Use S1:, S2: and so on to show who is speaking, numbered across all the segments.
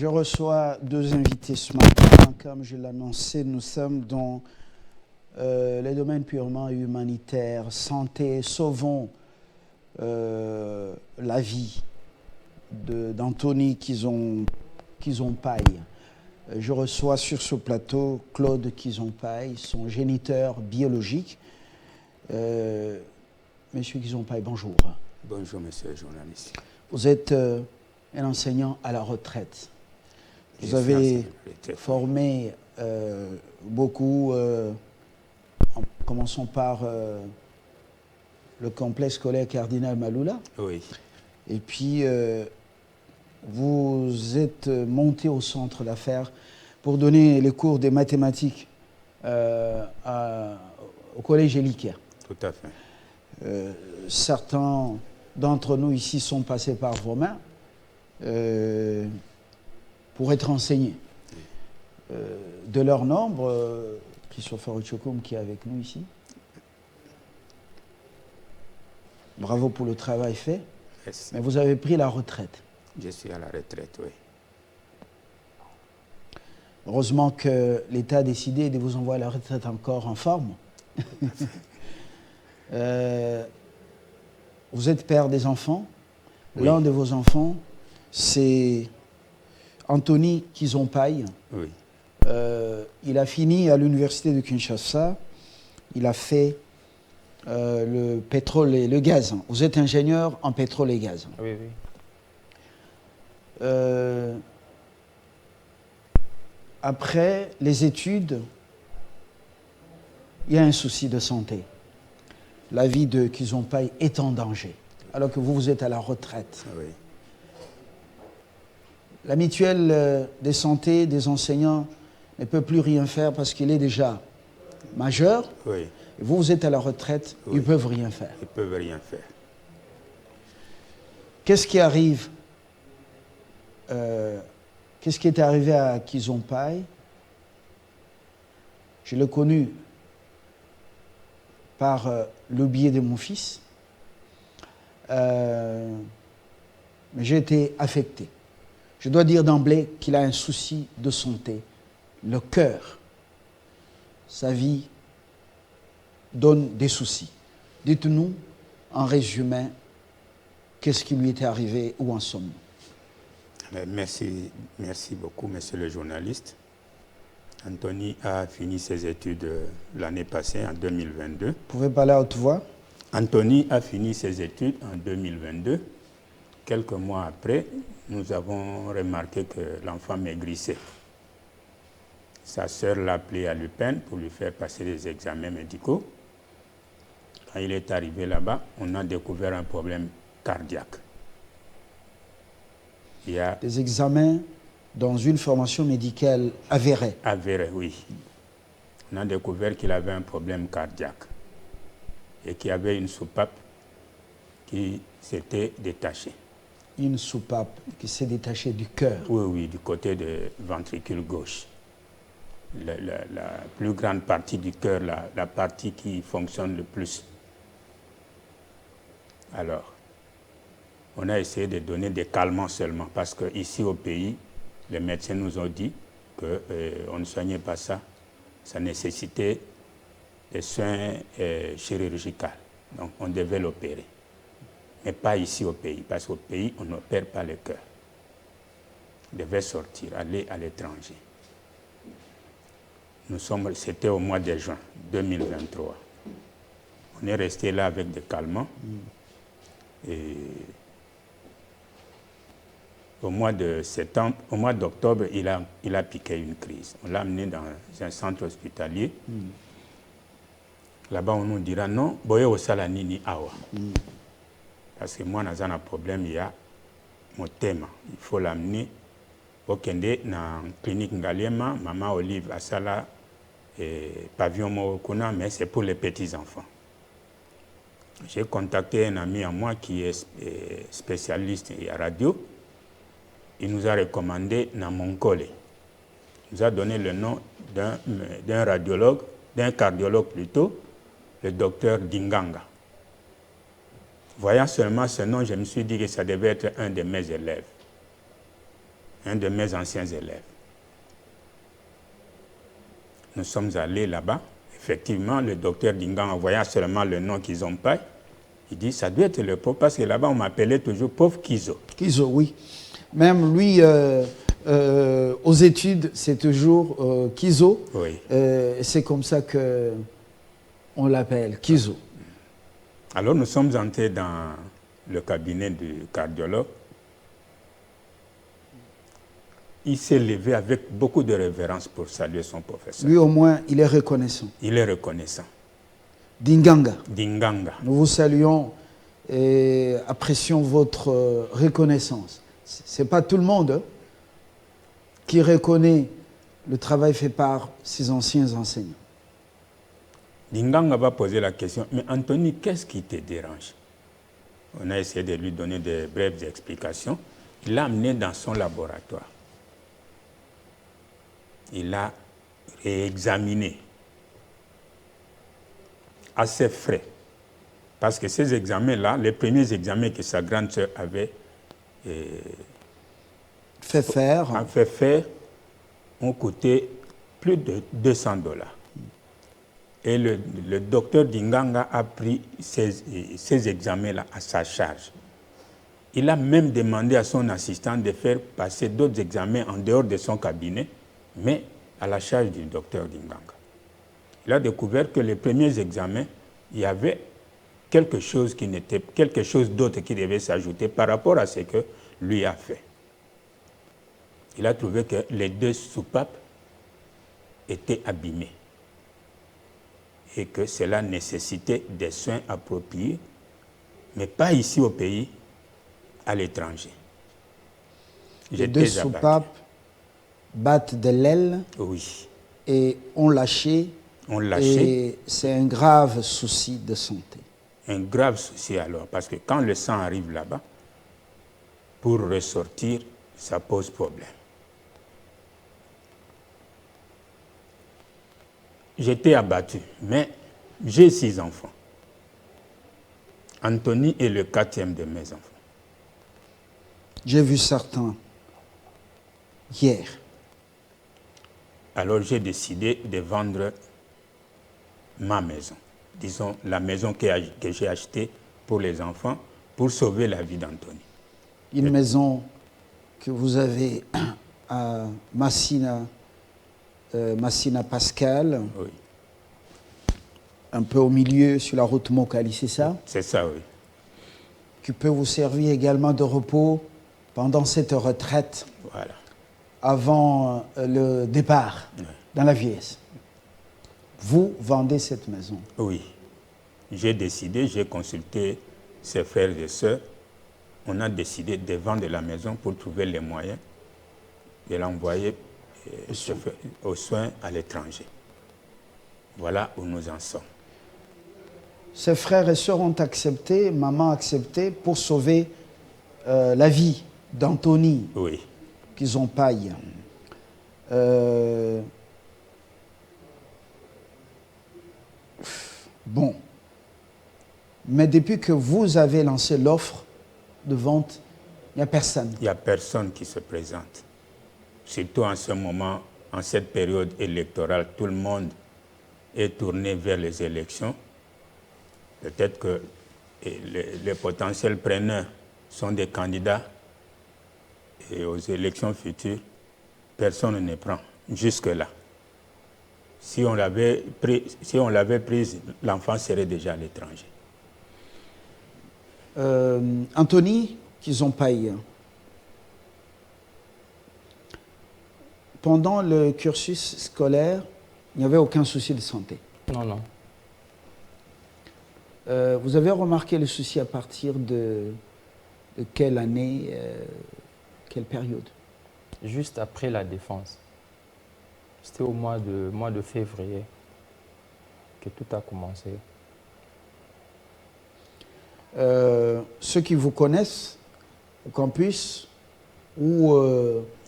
S1: Je reçois deux invités ce matin. Comme je l'annonçais, nous sommes dans les domaines purement humanitaires, santé. Sauvons la vie d'Anthony Kizompai. Je reçois sur ce plateau Claude Kizompai, son géniteur biologique. Monsieur Kizompai, bonjour.
S2: Bonjour, monsieur le journaliste.
S1: Vous êtes un enseignant à la retraite. Vous avez formé beaucoup, en commençant par le complexe scolaire Cardinal Maloula.
S2: Oui.
S1: Et puis, vous êtes monté au centre d'affaires pour donner les cours de mathématiques au collège Eliquer.
S2: Tout à fait.
S1: Certains d'entre nous ici sont passés par vos mains pour être enseignés. De leur nombre, Christopher Ochokum qui est avec nous ici. Bravo pour le travail fait.
S2: Merci.
S1: Mais vous avez pris la retraite.
S2: Je suis à la retraite, oui.
S1: Heureusement que l'État a décidé de vous envoyer à la retraite encore en forme. Vous êtes père des enfants. Oui. L'un de vos enfants, c'est Anthony Kizompai.
S2: Oui.
S1: Il a fini à l'université de Kinshasa. Il a fait le pétrole et le gaz. Vous êtes ingénieur en pétrole et gaz.
S2: Oui, oui.
S1: Après les études, il y a un souci de santé. La vie de Kizompai est en danger, alors que vous êtes à la retraite.
S2: Oui.
S1: La mutuelle de santé des enseignants ne peut plus rien faire parce qu'il est déjà majeur.
S2: Oui.
S1: Et vous êtes à la retraite,
S2: Oui.
S1: Ils ne peuvent rien faire.
S2: Ils ne peuvent rien faire.
S1: Qu'est-ce qui arrive Qu'est-ce qui est arrivé à Kizompai? Je l'ai connu par le biais de mon fils. Mais j'ai été affecté. Je dois dire d'emblée qu'il a un souci de santé. Le cœur, sa vie donne des soucis. Dites-nous, en résumé, qu'est-ce qui lui était arrivé, où en sommes-nous?
S2: Merci beaucoup, monsieur le journaliste. Anthony a fini ses études l'année passée, en 2022.
S1: Vous pouvez parler à haute voix?
S2: Anthony a fini ses études en 2022. Quelques mois après, nous avons remarqué que l'enfant maigrissait. Sa sœur l'a appelé à l'UPEN pour lui faire passer des examens médicaux. Quand il est arrivé là-bas, on a découvert un problème cardiaque. Il y a
S1: des examens dans une formation médicale avérée.
S2: Avérée, oui. On a découvert qu'il avait un problème cardiaque et qu'il y avait une soupape qui s'était détachée.
S1: Une soupape qui s'est détachée du cœur?
S2: Oui, oui, du côté du ventricule gauche. La plus grande partie du cœur, la partie qui fonctionne le plus. Alors, on a essayé de donner des calmants seulement parce qu'ici au pays, les médecins nous ont dit qu'on ne soignait pas ça. Ça nécessitait des soins chirurgicaux. Donc on devait l'opérer. Mais pas ici au pays, parce qu'au pays, on n'opère pas le cœur. Il devait sortir, aller à l'étranger. C'était au mois de juin 2023. On est resté là avec des calmants. Et au mois de septembre, au mois d'octobre, il a piqué une crise. On l'a amené dans un centre hospitalier. Là-bas, on nous dira non, boye au salanini awa. Parce que moi, dans un problème, il y a mon thème. Il faut l'amener au Kende, dans la clinique Ngaliema, Maman Olive Asala, et pavillon Morokuna, mais c'est pour les petits-enfants. J'ai contacté un ami à moi qui est spécialiste en radio. Il nous a recommandé Namonkole. Il nous a donné le nom d'un radiologue, d'un cardiologue plutôt, le docteur Dinganga. Voyant seulement ce nom, je me suis dit que ça devait être un de mes élèves. un de mes anciens élèves. Nous sommes allés là-bas. Effectivement, le docteur Dingang, en voyant seulement le nom qu'ils ont pas, il dit ça doit être le pauvre, parce que là-bas on m'appelait toujours pauvre Kizo.
S1: Kizo, oui. Même lui, aux études, c'est toujours Kizo.
S2: Oui.
S1: C'est comme ça qu'on l'appelle, Kizo.
S2: Alors nous sommes entrés dans le cabinet du cardiologue. Il s'est levé avec beaucoup de révérence pour saluer son professeur.
S1: Lui, au moins, il est reconnaissant.
S2: Il est reconnaissant.
S1: Dinganga.
S2: Dinganga.
S1: Nous vous saluons et apprécions votre reconnaissance. Ce n'est pas tout le monde hein, qui reconnaît le travail fait par ses anciens enseignants.
S2: Dinganga va poser la question, mais Anthony, qu'est-ce qui te dérange? On a essayé de lui donner de brèves explications. Il l'a amené dans son laboratoire. Il l'a réexaminé à ses frais. Parce que ces examens-là, les premiers examens que sa grande sœur avait
S1: fait faire,
S2: ont coûté plus de $200. Et le docteur Dinganga a pris ces examens-là à sa charge. Il a même demandé à son assistant de faire passer d'autres examens en dehors de son cabinet, mais à la charge du docteur Dinganga. Il a découvert que les premiers examens, il y avait quelque chose d'autre qui devait s'ajouter par rapport à ce que lui a fait. Il a trouvé que les 2 soupapes étaient abîmées et que cela nécessitait des soins appropriés, mais pas ici au pays, à l'étranger.
S1: Les 2 soupapes battent de l'aile
S2: oui.
S1: Et ont lâché. Et c'est un grave souci de santé.
S2: Un grave souci alors, parce que quand le sang arrive là-bas, pour ressortir, ça pose problème. J'étais abattu, mais j'ai 6 enfants. Anthony est le 4e de mes enfants.
S1: J'ai vu certains hier.
S2: Alors j'ai décidé de vendre ma maison. Disons, la maison que j'ai achetée pour les enfants, pour sauver la vie d'Anthony.
S1: Une maison que vous avez à Massina Pascal,
S2: oui.
S1: Un peu au milieu sur la route Mokali, c'est ça?
S2: C'est ça, oui.
S1: Qui peut vous servir également de repos pendant cette retraite,
S2: voilà.
S1: Avant le départ dans la vieillesse. Vous vendez cette maison?
S2: Oui. J'ai décidé, j'ai consulté ses frères et sœurs. On a décidé de vendre la maison pour trouver les moyens de l'envoyer aux soins à l'étranger. Voilà où nous en sommes.
S1: Ses frères et sœurs ont accepté, maman a accepté pour sauver la vie d'Anthony.
S2: Oui.
S1: Qu'ils ont paille. Bon. Mais depuis que vous avez lancé l'offre de vente, il n'y a personne.
S2: Il n'y a personne qui se présente. Surtout en ce moment, en cette période électorale, tout le monde est tourné vers les élections. Peut-être que les potentiels preneurs sont des candidats et aux élections futures, personne ne prend jusque-là. Si on l'avait prise, l'enfant serait déjà à l'étranger.
S1: Anthony, qu'ils ont paillé. Pendant le cursus scolaire, il n'y avait aucun souci de santé.
S3: Non, non.
S1: Vous avez remarqué le souci à partir de quelle année, quelle période?
S3: Juste après la défense. C'était au mois de février que tout a commencé.
S1: Ceux qui vous connaissent au campus ou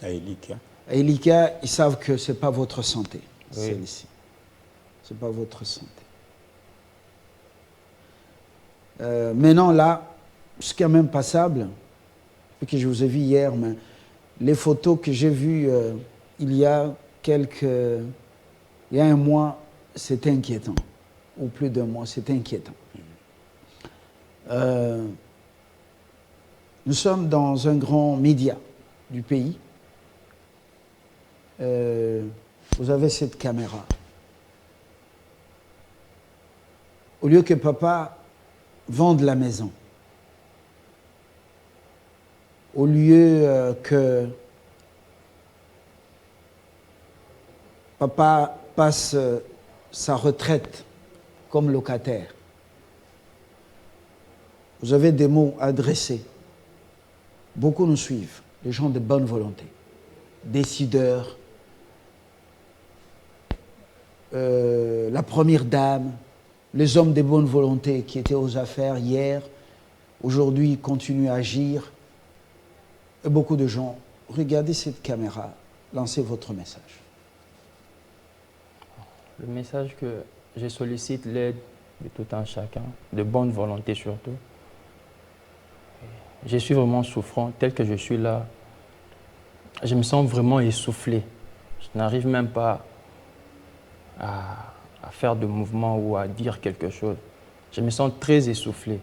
S2: À Elika.
S1: à Elika, ils savent que ce n'est pas votre santé,
S3: oui.
S1: celle-ci. Ce n'est pas votre santé. Maintenant, là, ce qui est même passable, que je vous ai vu hier, mais les photos que j'ai vues il y a un mois, c'était inquiétant. Ou plus d'un mois, c'était inquiétant. Nous sommes dans un grand média du pays. Vous avez cette caméra. Au lieu que papa vende la maison, au lieu que papa passe sa retraite comme locataire, vous avez des mots adressés. Beaucoup nous suivent, les gens de bonne volonté, décideurs, la première dame, les hommes de bonne volonté qui étaient aux affaires hier, aujourd'hui continuent à agir. Et beaucoup de gens, regardez cette caméra, lancez votre message.
S3: Le message que je sollicite l'aide de tout un chacun, de bonne volonté surtout. Je suis vraiment souffrant, tel que je suis là. Je me sens vraiment essoufflé. Je n'arrive même pas à faire de mouvement ou à dire quelque chose. Je me sens très essoufflé.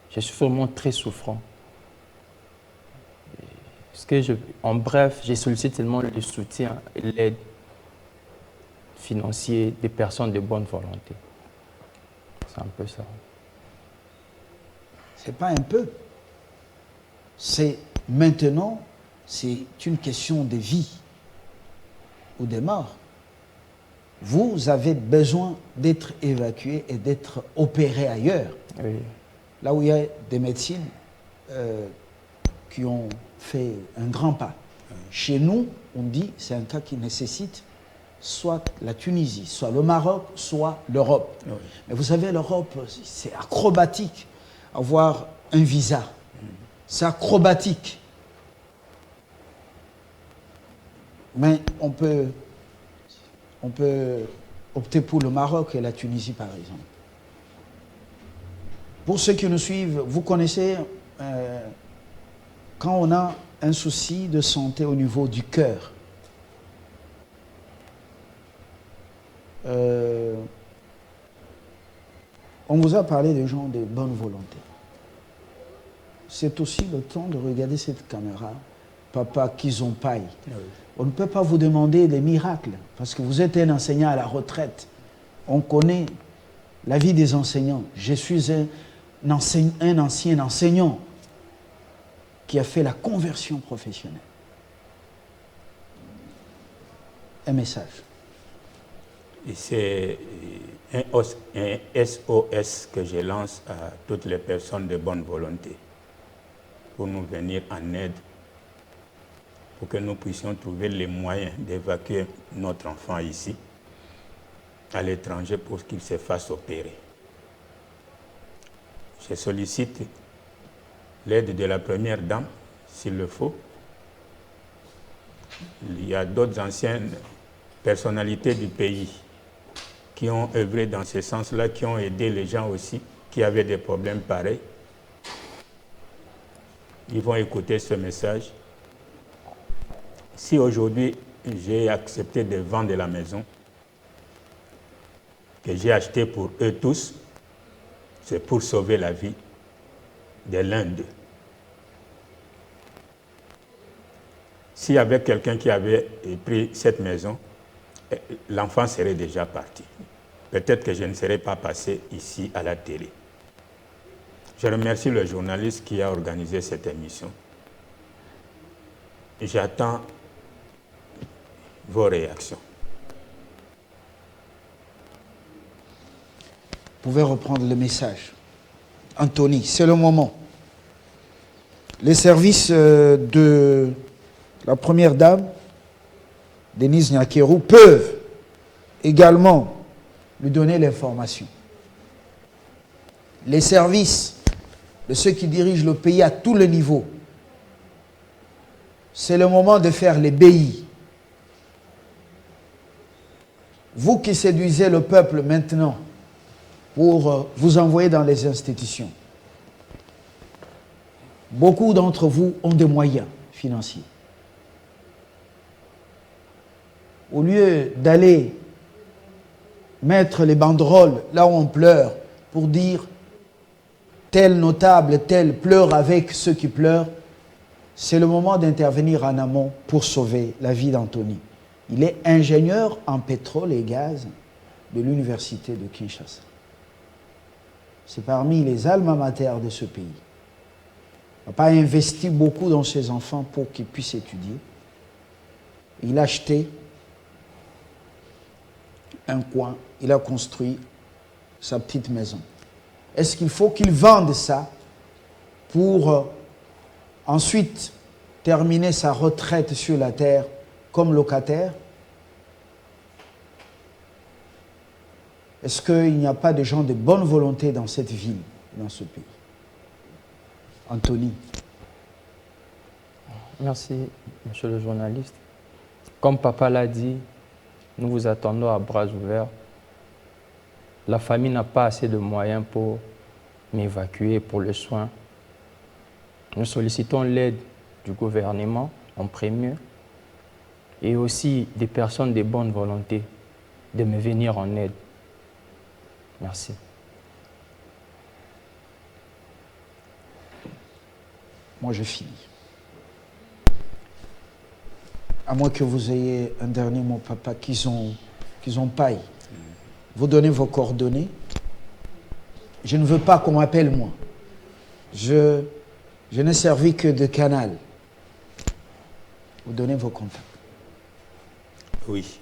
S3: Je suis vraiment très souffrant. En bref, je sollicite seulement le soutien et l'aide financière des personnes de bonne volonté. C'est un peu ça.
S1: C'est pas un peu. C'est maintenant, c'est une question de vie ou de mort. Vous avez besoin d'être évacué et d'être opéré ailleurs.
S3: Oui.
S1: Là où il y a des médecines qui ont fait un grand pas. Chez nous, on dit c'est un cas qui nécessite soit la Tunisie, soit le Maroc, soit l'Europe.
S2: Oui.
S1: Mais vous savez, l'Europe, c'est acrobatique. Avoir un visa, c'est acrobatique. Mais on peut opter pour le Maroc et la Tunisie, par exemple. Pour ceux qui nous suivent, vous connaissez, quand on a un souci de santé au niveau du cœur, on vous a parlé des gens de bonne volonté. C'est aussi le temps de regarder cette caméra. Papa Kizompaï.
S2: Oui.
S1: On ne peut pas vous demander des miracles, parce que vous êtes un enseignant à la retraite. On connaît la vie des enseignants. Je suis un ancien enseignant qui a fait la conversion professionnelle. Un message.
S2: Et c'est un SOS que je lance à toutes les personnes de bonne volonté pour nous venir en aide, pour que nous puissions trouver les moyens d'évacuer notre enfant ici, à l'étranger, pour qu'il se fasse opérer. Je sollicite l'aide de la première dame, s'il le faut. Il y a d'autres anciennes personnalités du pays qui ont œuvré dans ce sens-là, qui ont aidé les gens aussi, qui avaient des problèmes pareils. Ils vont écouter ce message. Si aujourd'hui, j'ai accepté de vendre la maison que j'ai achetée pour eux tous, c'est pour sauver la vie de l'un d'eux. S'il y avait quelqu'un qui avait pris cette maison, l'enfant serait déjà parti. Peut-être que je ne serais pas passé ici à la télé. Je remercie le journaliste qui a organisé cette émission. J'attends vos réactions.
S1: Vous pouvez reprendre le message. Anthony, c'est le moment. Les services de la première dame, Denise Nyakeru, peuvent également lui donner l'information. Les services de ceux qui dirigent le pays à tous les niveaux, c'est le moment de faire les BI. Vous qui séduisez le peuple maintenant pour vous envoyer dans les institutions, beaucoup d'entre vous ont des moyens financiers. au lieu d'aller mettre les banderoles là où on pleure pour dire tel notable, tel pleure avec ceux qui pleurent, c'est le moment d'intervenir en amont pour sauver la vie d'Anthony. Il est ingénieur en pétrole et gaz de l'université de Kinshasa. C'est parmi les alma mater de ce pays. Papa a investi beaucoup dans ses enfants pour qu'ils puissent étudier. Il a acheté un coin, il a construit sa petite maison. Est-ce qu'il faut qu'il vende ça pour ensuite terminer sa retraite sur la terre comme locataire? Est-ce qu'il n'y a pas de gens de bonne volonté dans cette ville, dans ce pays? Anthony.
S3: Merci, monsieur le journaliste. Comme papa l'a dit, nous vous attendons à bras ouverts. La famille n'a pas assez de moyens pour m'évacuer pour le soin. Nous sollicitons l'aide du gouvernement en premier et aussi des personnes de bonne volonté de me venir en aide. Merci.
S1: Moi, je finis. À moins que vous ayez un dernier mot, papa, qu'ils ont paille. Vous donnez vos coordonnées. Je ne veux pas qu'on m'appelle moi. Je n'ai servi que de canal. Vous donnez vos contacts.
S2: Oui.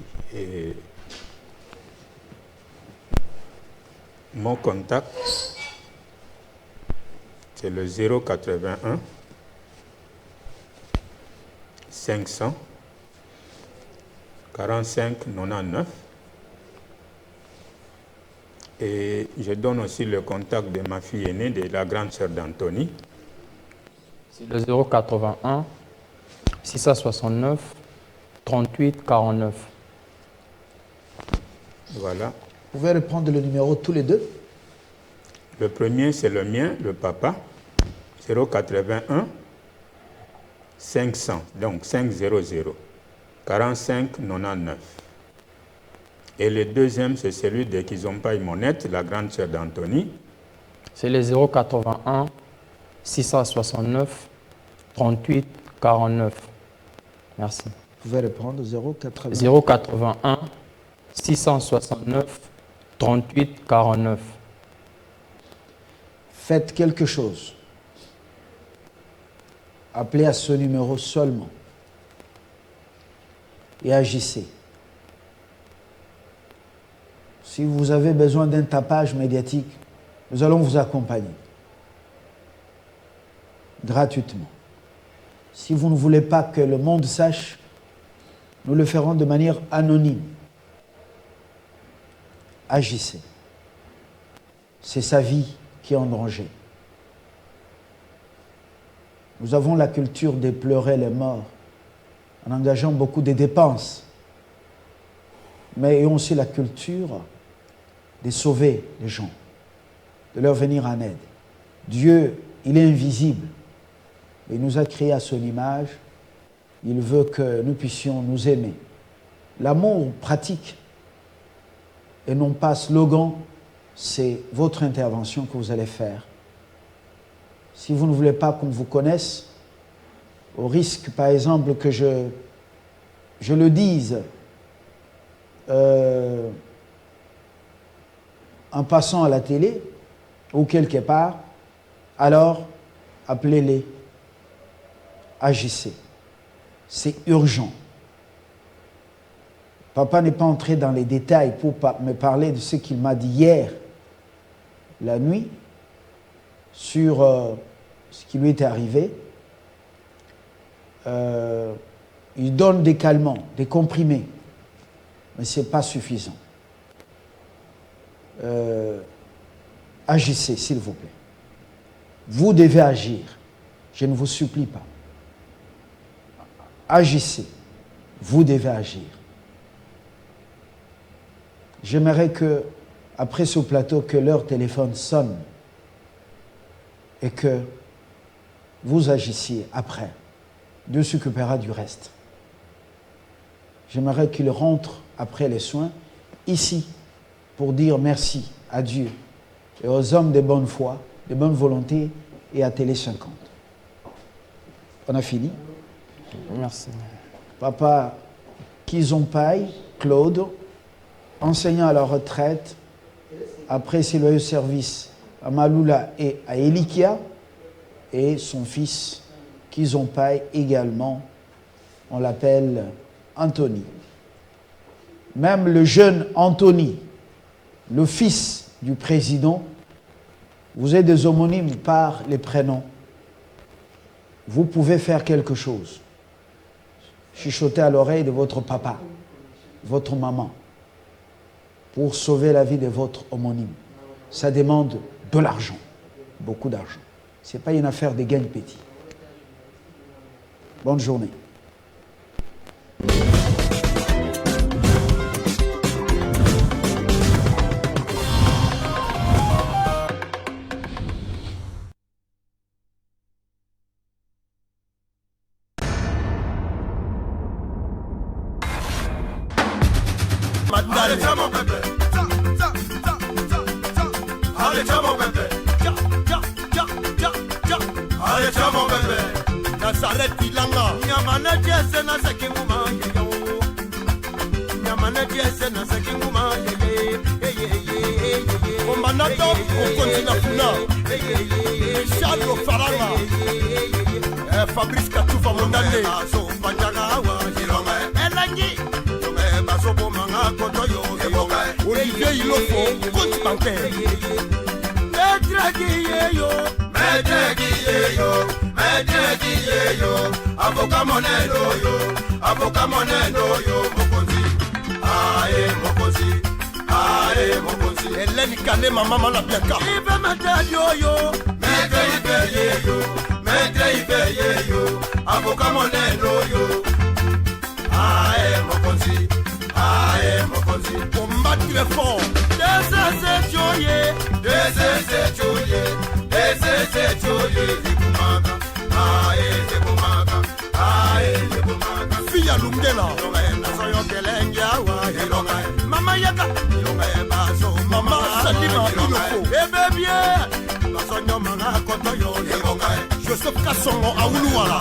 S2: Mon contact, c'est le 081 500 45 99. Et je donne aussi le contact de ma fille aînée, de la grande sœur d'Anthony.
S3: C'est le 081 669 38 49.
S2: Voilà.
S1: Vous pouvez reprendre le numéro tous les deux?
S2: Le premier, c'est le mien, le papa, 081 500, donc 500 45 99. Et le deuxième, c'est celui de Kizompa Monette, la grande sœur d'Anthony.
S3: C'est le 081 669 38 49. Merci.
S1: Vous pouvez reprendre
S3: 081 669 38 49.
S1: Faites quelque chose. Appelez à ce numéro seulement. Et agissez. Si vous avez besoin d'un tapage médiatique, nous allons vous accompagner. Gratuitement. Si vous ne voulez pas que le monde sache, nous le ferons de manière anonyme. Agissez. C'est sa vie qui est en danger. Nous avons la culture de pleurer les morts en engageant beaucoup de dépenses, mais ayons aussi la culture de sauver les gens, de leur venir en aide. Dieu, il est invisible. Il nous a créés à son image. Il veut que nous puissions nous aimer. L'amour pratique et non pas slogan, c'est votre intervention que vous allez faire. Si vous ne voulez pas qu'on vous connaisse, au risque, par exemple, que je le dise en passant à la télé ou quelque part, alors appelez-les, agissez. C'est urgent. Papa n'est pas entré dans les détails pour me parler de ce qu'il m'a dit hier, la nuit, sur ce qui lui était arrivé. Il donne des calmants, des comprimés, mais ce n'est pas suffisant. Agissez, s'il vous plaît. Vous devez agir. Je ne vous supplie pas. Agissez. Vous devez agir. J'aimerais que, après ce plateau, que leur téléphone sonne et que vous agissiez après. Dieu s'occupera du reste. j'aimerais qu'il rentre après les soins ici pour dire merci à Dieu et aux hommes de bonne foi, de bonne volonté et à Télé 50. On a fini.
S3: Merci.
S1: Papa Kizompaï, Claude, enseignant à la retraite, après ses loyaux services à Maloula et à Elikia, et son fils Kizompaï également, on l'appelle Anthony. Même le jeune Anthony, le fils du président, vous êtes des homonymes par les prénoms. Vous pouvez faire quelque chose. Chuchoter à l'oreille de votre papa, votre maman, pour sauver la vie de votre homonyme. Ça demande de l'argent, beaucoup d'argent. Ce n'est pas une affaire de gagne petit. Bonne journée.
S4: Allez, tiens mon bébé. Allez, tiens mon bébé. Allez, tiens mon bébé. Nazareth Ilanga. Nyamana jese na sekinguma yeye. Nyamana jese na sekinguma yeye. Kombanato okonzi na funa. Charles Faranga. Fabrice Katoufa Mondane. Azo Banjaga wa Jironga. Elangi. Olivier Ilofo, compte bancaire. Maître Guilleyo, avocat moneno yo, mokonzi. Ae mokonzi. Hélène Kane, maman la bianca. Ibe maître yo, maître yo, avocat moneno yo. Ae mokonzi. Combattre fort. Des Fille à Lungela. Mama Yaka. Mama Salima Ilofo. Eh bien. Joseph Kassongo Aoulouala.